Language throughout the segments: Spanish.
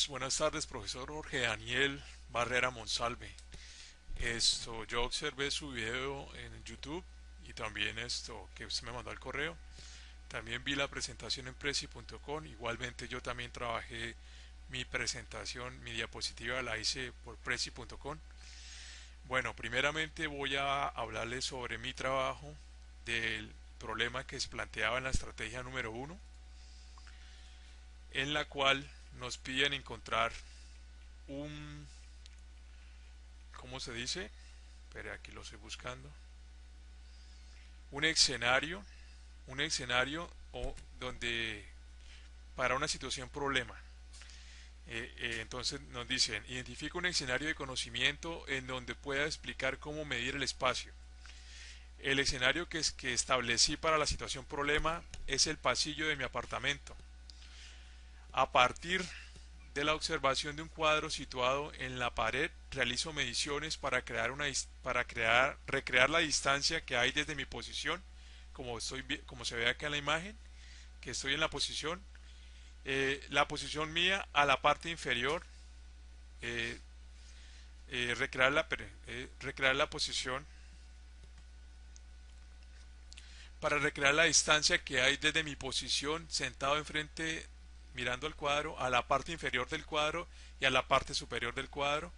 Buenas tardes, profesor Jorge Daniel Barrera Monsalve. Yo observé su video en YouTube y también que usted me mandó al correo. También vi la presentación en Prezi.com. Igualmente yo también trabajé mi presentación, mi diapositiva la hice por Prezi.com. Bueno, primeramente voy a hablarles sobre mi trabajo, del problema que se planteaba en la estrategia número uno, en la cual nos piden encontrar un, ¿cómo se dice? Espere, aquí lo estoy buscando. Un escenario, un escenario donde para una situación problema. Entonces nos dicen, identifica un escenario de conocimiento en donde pueda explicar cómo medir el espacio. El escenario que establecí para la situación problema es el pasillo de mi apartamento. A partir de la observación de un cuadro situado en la pared, realizo mediciones para recrear la distancia que hay desde mi posición, como se ve acá en la imagen, que estoy en la posición, la posición mía a la parte inferior, eh, recrear la posición para recrear la distancia que hay desde mi posición sentado enfrente mirando al cuadro a la parte inferior del cuadro y a la parte superior del cuadro,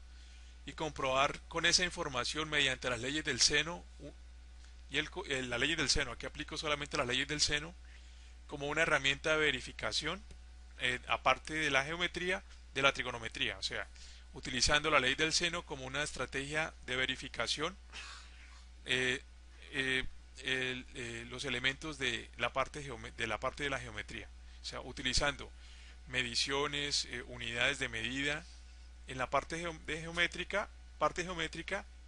y comprobar con esa información mediante las leyes del seno las leyes del seno. Aquí aplico solamente las leyes del seno como una herramienta de verificación, aparte de la geometría, de la trigonometría, o sea, utilizando la ley del seno como una estrategia de verificación, eh, eh, los elementos de la parte de la geometría, o sea, utilizando mediciones, unidades de medida en la parte geométrica,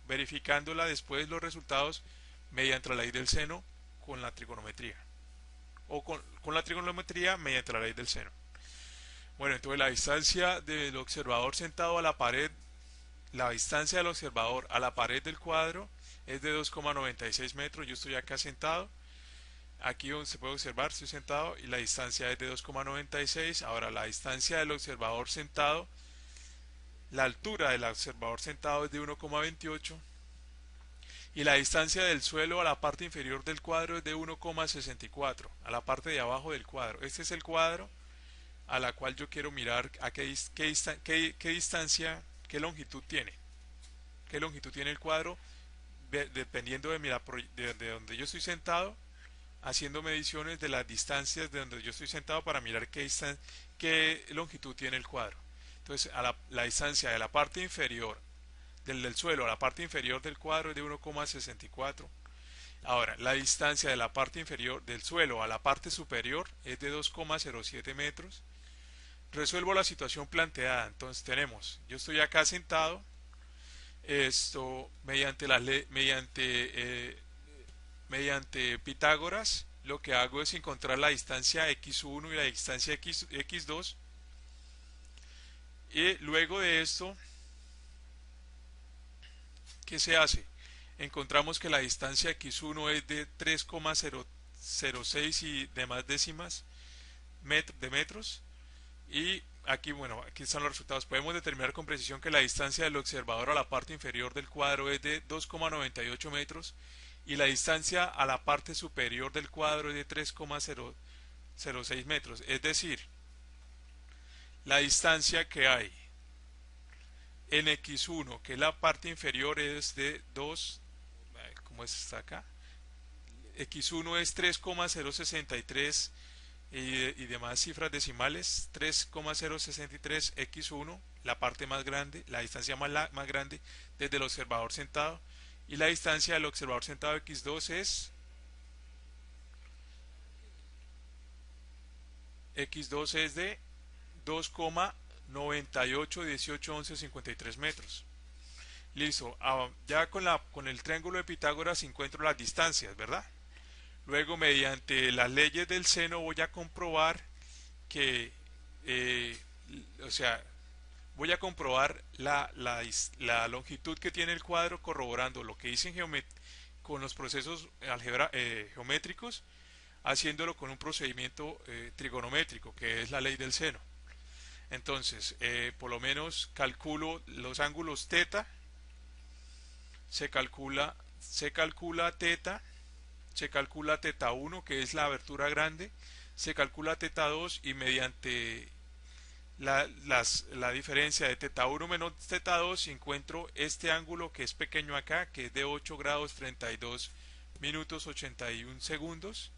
verificándola después los resultados mediante la ley del seno con la trigonometría, o con la trigonometría mediante la ley del seno. Bueno, entonces la distancia del observador sentado a la pared, la distancia del observador a la pared del cuadro es de 2,96 metros. Yo estoy acá sentado, aquí donde se puede observar, estoy sentado y la distancia es de 2,96. Ahora la distancia del observador sentado, la altura del observador sentado es de 1,28 y la distancia del suelo a la parte inferior del cuadro es de 1,64, a la parte de abajo del cuadro. Este es el cuadro a la cual yo quiero mirar a qué distancia, qué longitud tiene el cuadro, dependiendo de donde yo estoy sentado, haciendo mediciones de las distancias de donde yo estoy sentado para mirar qué longitud tiene el cuadro. Entonces, la distancia de la parte inferior, del suelo a la parte inferior del cuadro es de 1,64. Ahora, la distancia de la parte inferior del suelo a la parte superior es de 2,07 metros. Resuelvo la situación planteada. Entonces yo estoy acá sentado, mediante Pitágoras, lo que hago es encontrar la distancia x1 y la distancia x2, y luego de esto, ¿qué se hace? Encontramos que la distancia x1 es de 3,006 y demás décimas de metros. Y aquí, bueno, aquí están los resultados. Podemos determinar con precisión que la distancia del observador a la parte inferior del cuadro es de 2,98 metros y la distancia a la parte superior del cuadro es de 3,006 metros. Es decir, la distancia que hay en x1, que es la parte inferior, es de 2, ¿cómo está acá? X1 es 3,063 y demás cifras decimales, 3,063x1, la parte más grande, la distancia más grande desde el observador sentado, y la distancia del observador sentado x2 es de 2,98181153 metros. Listo, ya con el triángulo de Pitágoras encuentro las distancias, ¿verdad? Luego, mediante las leyes del seno, voy a comprobar que, eh, o sea, voy a comprobar la longitud que tiene el cuadro, corroborando lo que hice con los procesos geométricos, haciéndolo con un procedimiento trigonométrico, que es la ley del seno. Entonces, por lo menos calculo los ángulos teta, se calcula teta, se calcula teta 1 que es la abertura grande, se calcula teta 2 y mediante la diferencia de teta 1 menos teta 2 encuentro este ángulo que es pequeño acá, que es de 8 grados 32 minutos 81 segundos,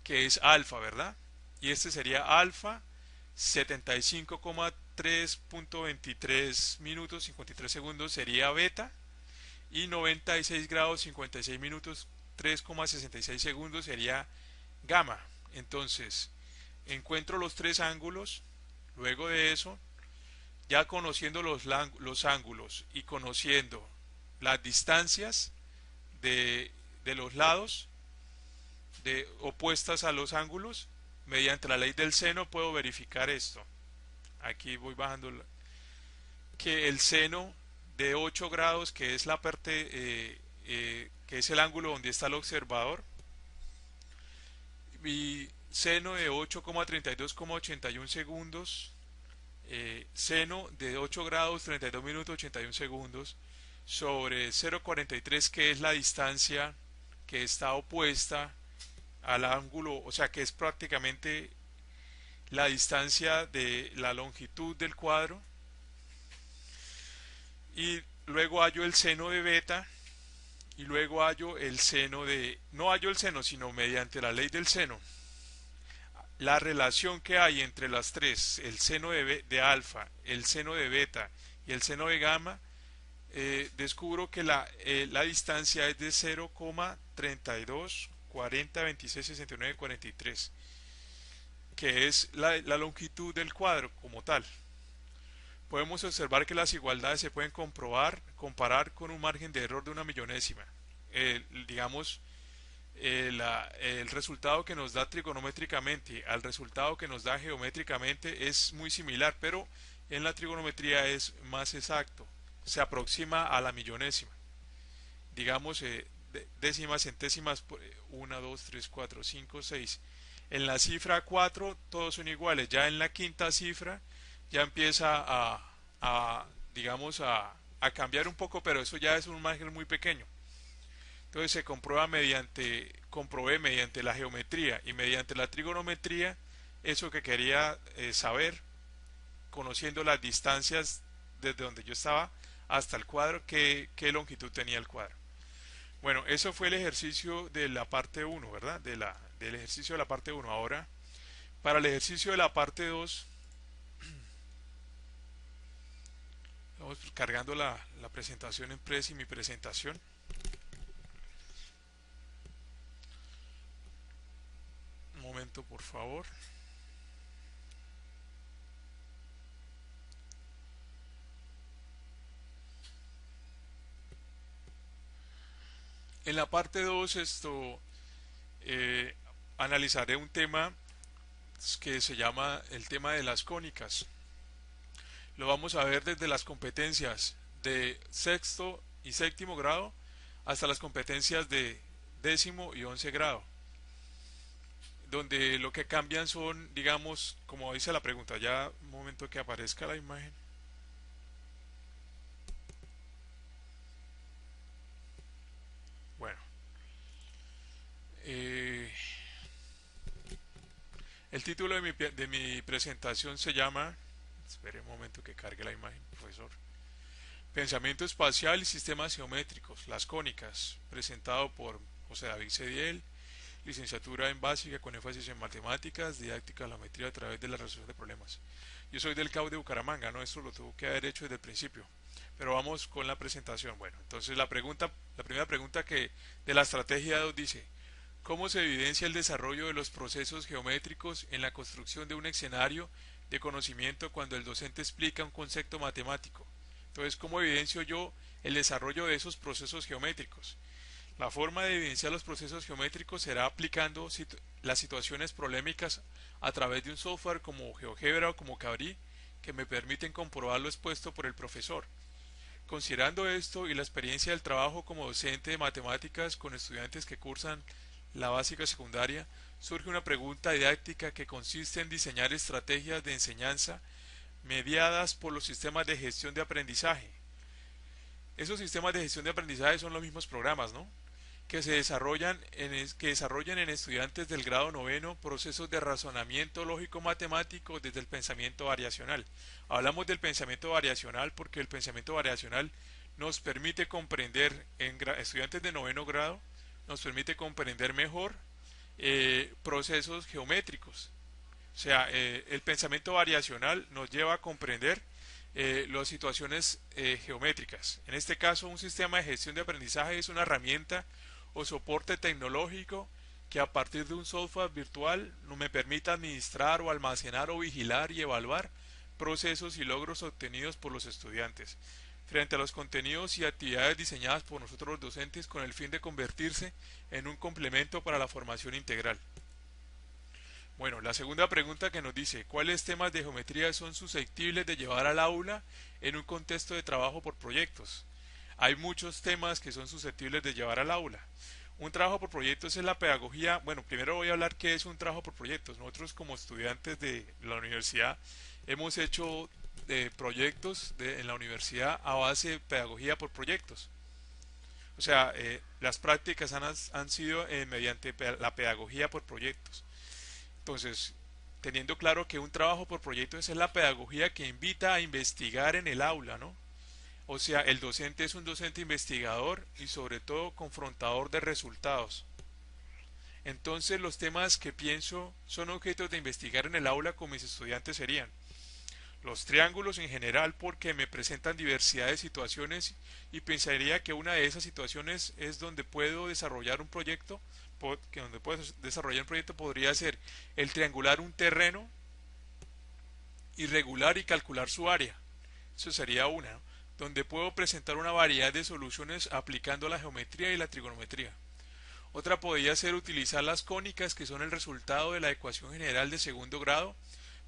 que es alfa, ¿verdad? Y este sería alfa 75,3.23 minutos 53 segundos sería beta y 96 grados 56 minutos 3,66 segundos sería gamma. Entonces, encuentro los tres ángulos. Luego de eso, ya conociendo los ángulos y conociendo las distancias de los lados opuestas a los ángulos, mediante la ley del seno puedo verificar esto. Aquí voy bajando que el seno de 8 grados, que es la parte, que es el ángulo donde está el observador, y seno de 8,32,81 segundos, seno de 8 grados 32 minutos 81 segundos sobre 0,43 que es la distancia que está opuesta al ángulo, o sea que es prácticamente la distancia de la longitud del cuadro, y luego hallo el seno de beta, y luego hallo el seno de, no hallo el seno sino mediante la ley del seno, la relación que hay entre las tres, el seno de alfa, el seno de beta y el seno de gamma, descubro que la distancia es de 0,32 40 26 69 43, que es la longitud del cuadro como tal. Podemos observar que las igualdades se pueden comparar con un margen de error de una millonésima. Digamos, el resultado que nos da trigonométricamente al resultado que nos da geométricamente es muy similar, pero en la trigonometría es más exacto, se aproxima a la millonésima. Digamos, décimas, centésimas, 1, 2, 3, 4, 5, 6. En la cifra 4 todos son iguales, ya en la quinta cifra ya empieza digamos, a cambiar un poco, pero eso ya es un margen muy pequeño. Entonces se comprobé mediante la geometría y mediante la trigonometría eso que quería saber, conociendo las distancias desde donde yo estaba hasta el cuadro, qué longitud tenía el cuadro. Bueno, eso fue el ejercicio de la parte 1, ¿verdad? Del ejercicio de la parte 1. Ahora, para el ejercicio de la parte 2, vamos cargando la presentación en Prezi, mi presentación. Un momento, por favor. En la parte 2 analizaré un tema que se llama el tema de las cónicas. Lo vamos a ver desde las competencias de sexto y séptimo grado hasta las competencias de décimo y 11 grado, donde lo que cambian son, digamos, como dice la pregunta, ya un momento que aparezca la imagen. Bueno, el título de mi presentación se llama, espere un momento que cargue la imagen, profesor. Pensamiento espacial y sistemas geométricos, las cónicas, presentado por José David Cediel, licenciatura en básica con énfasis en matemáticas, didáctica de la geometría a través de la resolución de problemas. Yo soy del CAU de Bucaramanga, ¿no? Esto lo tuve que haber hecho desde el principio. Pero vamos con la presentación. Bueno, entonces la primera pregunta que de la estrategia 2 dice, ¿cómo se evidencia el desarrollo de los procesos geométricos en la construcción de un escenario de conocimiento cuando el docente explica un concepto matemático? Entonces, ¿cómo evidencio yo el desarrollo de esos procesos geométricos? La forma de evidenciar los procesos geométricos será aplicando las situaciones problemáticas a través de un software como GeoGebra o como Cabri, que me permiten comprobar lo expuesto por el profesor. Considerando esto y la experiencia del trabajo como docente de matemáticas con estudiantes que cursan la básica secundaria, surge una pregunta didáctica que consiste en diseñar estrategias de enseñanza mediadas por los sistemas de gestión de aprendizaje. Esos sistemas de gestión de aprendizaje son los mismos programas, ¿no? Que desarrollan en estudiantes del grado noveno procesos de razonamiento lógico matemático desde el pensamiento variacional. Hablamos del pensamiento variacional porque el pensamiento variacional nos permite comprender en estudiantes de noveno grado, nos permite comprender mejor procesos geométricos. O sea, el pensamiento variacional nos lleva a comprender las situaciones geométricas. En este caso, un sistema de gestión de aprendizaje es una herramienta o soporte tecnológico que a partir de un software virtual no me permita administrar o almacenar o vigilar y evaluar procesos y logros obtenidos por los estudiantes frente a los contenidos y actividades diseñadas por nosotros los docentes con el fin de convertirse en un complemento para la formación integral. Bueno, la segunda pregunta que nos dice, ¿cuáles temas de geometría son susceptibles de llevar al aula en un contexto de trabajo por proyectos? Hay muchos temas que son susceptibles de llevar al aula. Un trabajo por proyectos es la pedagogía. Bueno, primero voy a hablar qué es un trabajo por proyectos. Nosotros como estudiantes de la universidad hemos hecho proyectos en la universidad a base de pedagogía por proyectos. O sea, las prácticas han sido mediante la pedagogía por proyectos. Entonces, teniendo claro que un trabajo por proyectos es la pedagogía que invita a investigar en el aula, ¿no? O sea, el docente es un docente investigador y sobre todo confrontador de resultados. Entonces los temas que pienso son objetos de investigar en el aula con mis estudiantes serían los triángulos en general porque me presentan diversidad de situaciones y pensaría que una de esas situaciones es donde puedo desarrollar un proyecto, que donde puedo desarrollar un proyecto podría ser el triangular un terreno irregular y calcular su área. Eso sería una, ¿no? Donde puedo presentar una variedad de soluciones aplicando la geometría y la trigonometría. Otra podría ser utilizar las cónicas que son el resultado de la ecuación general de segundo grado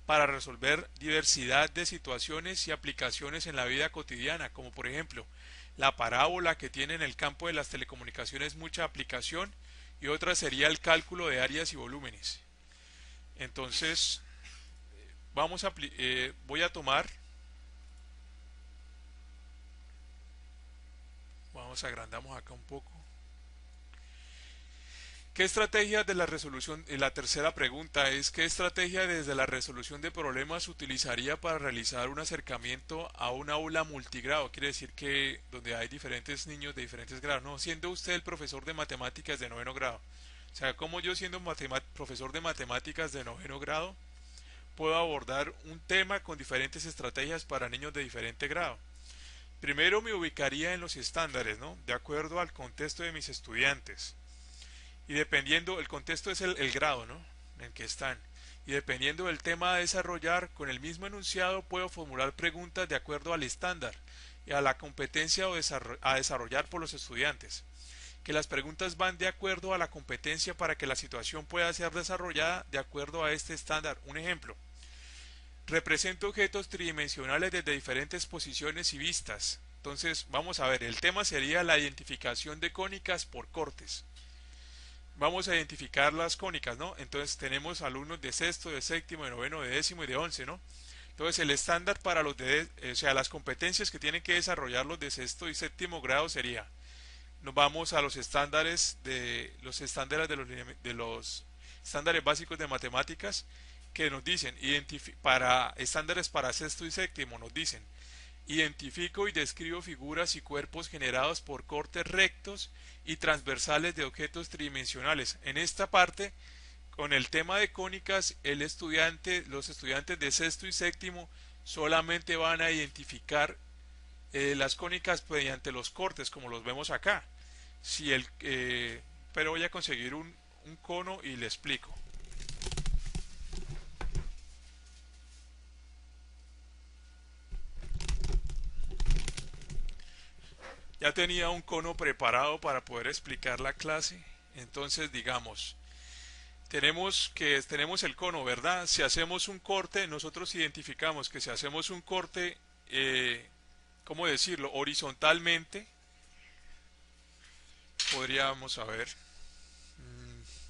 para resolver diversidad de situaciones y aplicaciones en la vida cotidiana, como por ejemplo la parábola que tiene en el campo de las telecomunicaciones mucha aplicación y otra sería el cálculo de áreas y volúmenes. Entonces, voy a tomar, agrandamos acá un poco. ¿Qué estrategia de la resolución? Y la tercera pregunta es, ¿qué estrategia desde la resolución de problemas utilizaría para realizar un acercamiento a un aula multigrado? Quiere decir que donde hay diferentes niños de diferentes grados, no, siendo usted el profesor de matemáticas de noveno grado. O sea, como yo siendo profesor de matemáticas de noveno grado, puedo abordar un tema con diferentes estrategias para niños de diferente grado. Primero me ubicaría en los estándares, ¿no? De acuerdo al contexto de mis estudiantes. Y dependiendo, el contexto es el grado, ¿no? En el que están. Y dependiendo del tema a desarrollar, con el mismo enunciado puedo formular preguntas de acuerdo al estándar y a la competencia a desarrollar por los estudiantes. Que las preguntas van de acuerdo a la competencia para que la situación pueda ser desarrollada de acuerdo a este estándar. Un ejemplo. Represento objetos tridimensionales desde diferentes posiciones y vistas. Entonces, vamos a ver, el tema sería la identificación de cónicas por cortes. Vamos a identificar las cónicas, ¿no? Entonces tenemos alumnos de sexto, de séptimo, de noveno, de décimo y de once, ¿no? Entonces el estándar para o sea, las competencias que tienen que desarrollar los de sexto y séptimo grado sería, nos vamos a los estándares de los estándares básicos de matemáticas que nos dicen, para estándares para sexto y séptimo nos dicen, identifico y describo figuras y cuerpos generados por cortes rectos y transversales de objetos tridimensionales. En esta parte, con el tema de cónicas, los estudiantes de sexto y séptimo solamente van a identificar las cónicas mediante los cortes, como los vemos acá. Si pero voy a conseguir un cono y le explico. Ya tenía un cono preparado para poder explicar la clase. Entonces, digamos, tenemos el cono, ¿verdad? Si hacemos un corte, nosotros identificamos que si hacemos un corte, ¿cómo decirlo? Horizontalmente, podríamos saber.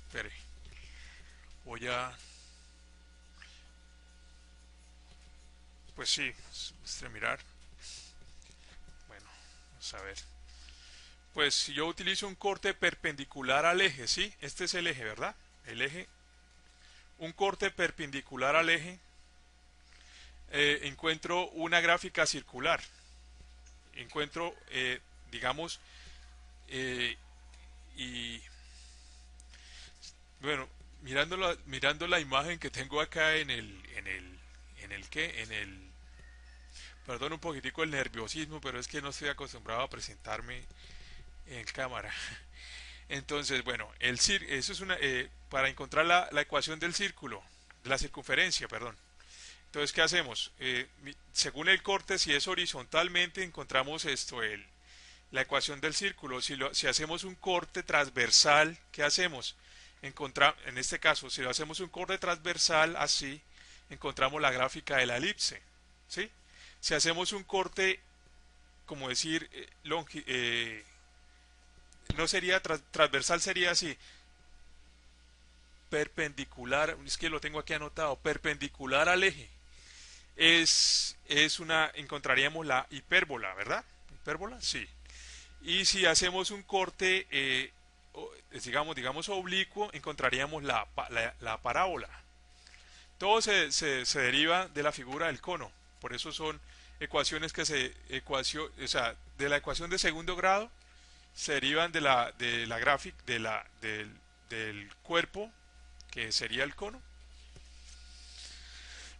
Espere, voy a Pues sí, mirar. Bueno, vamos a ver. Pues si yo utilizo un corte perpendicular al eje, ¿sí? Este es el eje, ¿verdad? El eje. Un corte perpendicular al eje. Encuentro una gráfica circular. Encuentro, digamos, eh, y bueno, mirando la imagen que tengo acá perdón un poquitico el nerviosismo, pero es que no estoy acostumbrado a presentarme en cámara. Entonces, bueno, eso es para encontrar la ecuación del círculo, de la circunferencia, perdón. Entonces, ¿qué hacemos? Según el corte, si es horizontalmente, encontramos la ecuación del círculo. Si hacemos un corte transversal, ¿qué hacemos? En este caso, si lo hacemos un corte transversal así, encontramos la gráfica de la elipse. ¿Sí? Si hacemos un corte, como decir, no sería transversal, sería así, perpendicular, es que lo tengo aquí anotado, perpendicular al eje. Encontraríamos la hipérbola, ¿verdad? ¿Hipérbola? Sí. Y si hacemos un corte, digamos oblicuo, encontraríamos la parábola. Todo se deriva de la figura del cono. Por eso son ecuaciones o sea, de la ecuación de segundo grado se derivan de la gráfica del cuerpo, que sería el cono.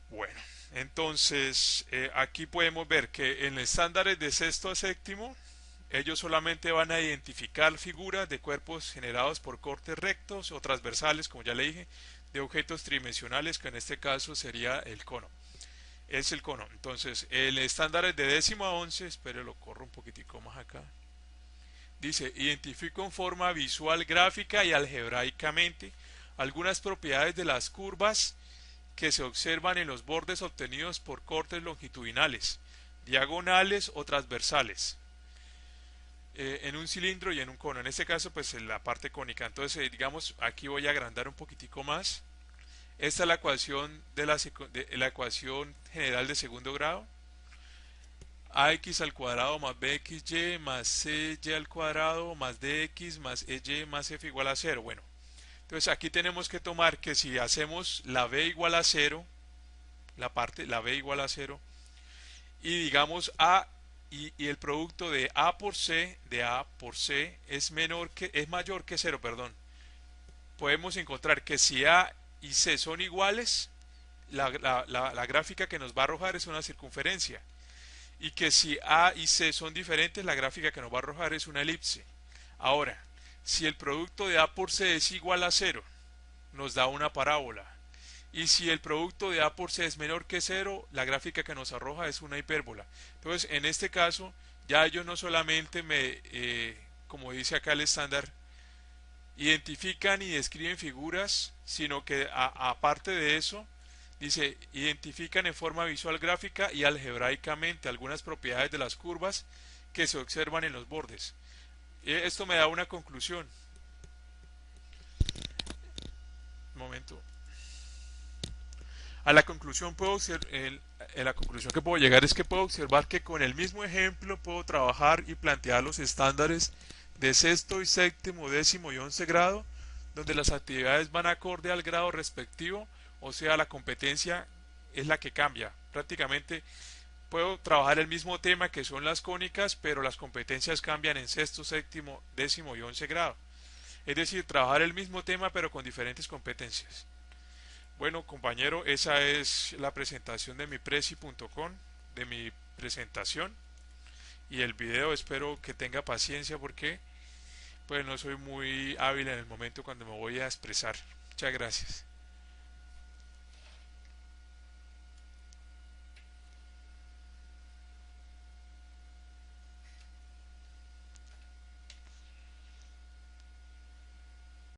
Bueno, entonces aquí podemos ver que en estándares de sexto a séptimo ellos solamente van a identificar figuras de cuerpos generados por cortes rectos o transversales, como ya le dije, de objetos tridimensionales, que en este caso sería el cono. Es el cono. Entonces, el estándar es de décimo a 11, espere, lo corro un poquitico más acá. Dice, identifico en forma visual, gráfica y algebraicamente algunas propiedades de las curvas que se observan en los bordes obtenidos por cortes longitudinales, diagonales o transversales, en un cilindro y en un cono. En este caso, pues en la parte cónica. Entonces, digamos, aquí voy a agrandar un poquitico más. Esta es la ecuación de la ecuación general de segundo grado. Ax al cuadrado más bxy más cy al cuadrado más dx más ey más f igual a 0. Bueno, entonces aquí tenemos que tomar que si hacemos la b igual a 0, la b igual a 0, y digamos y el producto de a por c es mayor que 0, perdón. Podemos encontrar que si a y c son iguales, la gráfica que nos va a arrojar es una circunferencia. Y que si A y C son diferentes, la gráfica que nos va a arrojar es una elipse. Ahora, si el producto de A por C es igual a 0, nos da una parábola. Y si el producto de A por C es menor que 0, la gráfica que nos arroja es una hipérbola. Entonces, en este caso, ya ellos no solamente como dice acá el estándar, identifican y describen figuras, sino que aparte de eso, dice, identifican en forma visual, gráfica y algebraicamente algunas propiedades de las curvas que se observan en los bordes. Esto me da una conclusión. Un momento. A la conclusión la conclusión que puedo llegar es que puedo observar que con el mismo ejemplo puedo trabajar y plantear los estándares de sexto y séptimo, décimo y 11 grado, donde las actividades van acorde al grado respectivo, o sea, la competencia es la que cambia. Prácticamente puedo trabajar el mismo tema que son las cónicas, pero las competencias cambian en sexto, séptimo, décimo y 11 grado. Es decir, trabajar el mismo tema pero con diferentes competencias. Bueno, compañero, esa es la presentación de mi presi.com, de mi presentación. Y el video espero que tenga paciencia porque pues no soy muy hábil en el momento cuando me voy a expresar. Muchas gracias.